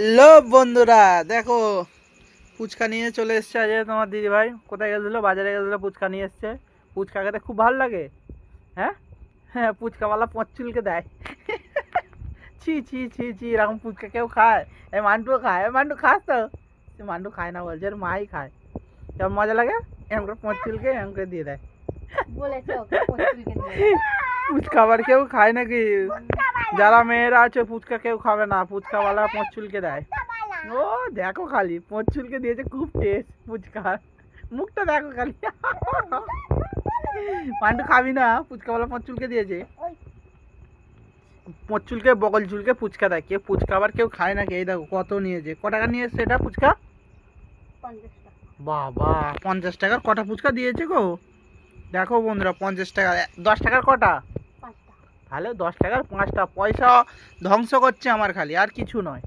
লো বন্ধুরা, দেখো ফুচকা নিয়ে চলে এসছে আজ তোমার দিদি ভাই। কোথায় গেছিল? বাজারে গেছিল, ফুচকা নিয়ে এসছে। ফুচকা খেতে খুব ভালো লাগে। হ্যাঁ হ্যাঁ, ফুচকাওয়ালা পঁচুলকে দেয়। ছি ছি ছি ছি, এরকম ফুচকা কেউ খায়? এই মান্টুও খায়। মান্টু খাস তো? মান্টু খায় না বলছে, এর মাই খায়। কেমন মজা লাগে, এমন করে পঁচুলকে এমন করে দিয়ে দেয়। ফুচকা আবার কেউ খায় নাকি? যারা মেয়েরা আছে ফুচকা কেউ খাবে না, ফুচকাওয়ালা পঁচুলকে দেয়। ও দেখো খালি পঁচুলকে দিয়েছে, খুব টেস্ট ফুচকা। মুখটা দেখো খালি। পান্ডু খাবি না? ফুচকাওয়ালা পঁচুলকে দিয়েছে। পঁচুলকে বগল চুলকে ফুচকা দেয়। কেউ ফুচকা আবার কেউ খায় নাকি? এই দেখো কত নিয়েছে। ক টাকা নিয়েছে এটা ফুচকা? বাবা, 50 টাকার কটা ফুচকা দিয়েছে গো। দেখো বন্ধুরা, 50 টাকা, 10 টাকার কটা? তাহলে 10 টাকার 5টা পয়সা ধ্বংস করছে আমার, খালি আর কিছু নয়।